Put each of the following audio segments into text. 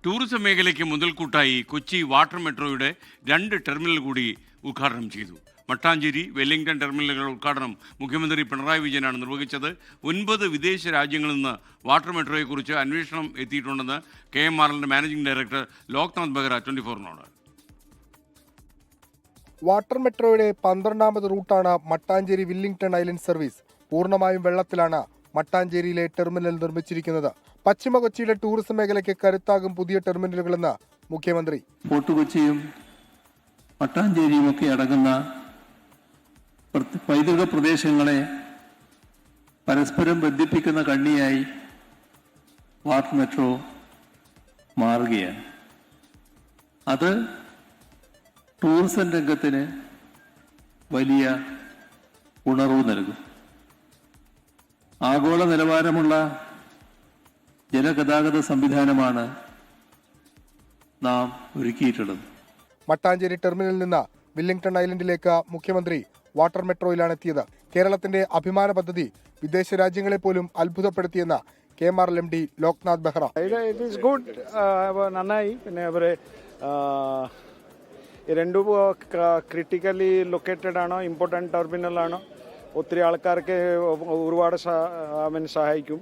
Tourism മേഖലയ്ക്ക് മുതൽക്കൂട്ടായി Kochi water മെട്രോയുടെ 2 terminal കൂടി ഉദ്ഘാടനം ചെയ്തു. മട്ടാഞ്ചേരി, വെല്ലിംഗ്ടൺ ടെർമിനലുകളുടെ ഉദ്ഘാടനം മുഖ്യമന്ത്രി പിണറായി വിജയനാണ് നിർവഹിച്ചത്. 9 വിദേശ രാജ്യങ്ങളിൽ നിന്ന് വാട്ടർ മെട്രോയെക്കുറിച്ച് അന്വേഷണം എത്തിയിട്ടുണ്ടെന്ന് KMRLന്റെ മാനേജിംഗ് ഡയറക്ടർ ലോക്നാഥ് ബെഹ്റ 24-നോട്. വാട്ടർ മെട്രോയുടെ 12ാമത് റൂട്ടാണ് മട്ടാഞ്ചേരി വില്ലിംഗ്ടൺ ഐലൻഡ് സർവീസ്. പൂർണ്ണമായും വെള്ളത്തിലാണ് മട്ടാഞ്ചേരിയിലെ ടെർമിനൽ നിർമ്മിച്ചിരിക്കുന്നത്. പശ്ചിമ കൊച്ചിയിലെ ടൂറിസം മേഖലയ്ക്ക് കരുത്താകും പുതിയ ടെർമിനലുകളെന്ന് മുഖ്യമന്ത്രി. ഫോർട്ട് കൊച്ചിയും മട്ടാഞ്ചേരിയും ഒക്കെ അടങ്ങുന്ന പൈതൃക പ്രദേശങ്ങളെ പരസ്പരം ബന്ധിപ്പിക്കുന്ന കണ്ണിയായി വാട്ടർ മെട്രോ മാറുകയാണ്. അത് ടൂറിസം രംഗത്തിന് വലിയ ഉണർവ് നൽകും. ആഗോള നിലവാരമുള്ള ജലഗതാഗത സംവിധാനമാണ് നാം ഒരുക്കിയിട്ടുള്ളത്. മട്ടാഞ്ചേരി ടെർമിനലിൽ നിന്ന് വില്ലിംഗ്ടൺ ഐലൻഡിലേക്ക് മുഖ്യമന്ത്രി വാട്ടർ മെട്രോയിലാണ് എത്തിയത്. കേരളത്തിന്റെ അഭിമാന പദ്ധതി വിദേശ രാജ്യങ്ങളെ പോലും അത്ഭുതപ്പെടുത്തിയെന്ന KMRL MD ലോക്നാഥ് ബെഹ്റ. നന്നായി. പിന്നെ അവര് രണ്ടും ക്രിട്ടിക്കലി ലൊക്കേറ്റഡ് ആണോ, ഇമ്പോർട്ടൻറ്റ് ടെർമിനലാണോ, ഒത്തിരി ആൾക്കാർക്ക് ഒരുപാട് സഹായിക്കും.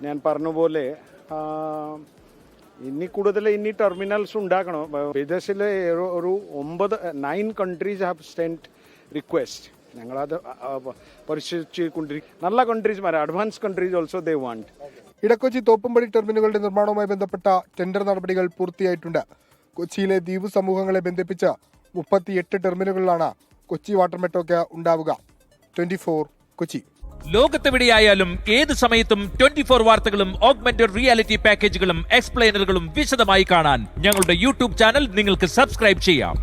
ഞാൻ പറഞ്ഞ പോലെ ഇനി ടെർമിനൽസ് ഉണ്ടാക്കണം. വിദേശത്തിലെ ഒരു 9 കൺട്രീസ് ഹാവ് സെൻറ്റ് റിക്വസ്റ്റ്. ഞങ്ങളത് പരിശോധിച്ചുകൊണ്ടിരിക്കും. നല്ല countries, advance countries also they want. Edakochi Thoppumpady ടെർമിനലുകളുടെ നിർമ്മാണവുമായി ബന്ധപ്പെട്ട ടെൻഡർ നടപടികൾ പൂർത്തിയായിട്ടുണ്ട്. കൊച്ചിയിലെ ദ്വീപ് സമൂഹങ്ങളെ ബന്ധിപ്പിച്ച് 38 ടെർമിനലുകളിലാണ് കൊച്ചി വാട്ടർ മെട്രോയ്ക്ക് ഉണ്ടാവുക. 24 കൊച്ചി. ലോകത്തെവിടെയായാലും ഏത് സമയത്തും 24 വാർത്തകളും ഓഗ്മെന്റഡ് റിയാലിറ്റി പാക്കേജുകളും എക്സ്പ്ലെയിനറുകളും വിശദമായി കാണാൻ ഞങ്ങളുടെ YouTube ചാനൽ നിങ്ങൾക്ക് സബ്സ്ക്രൈബ് ചെയ്യാം.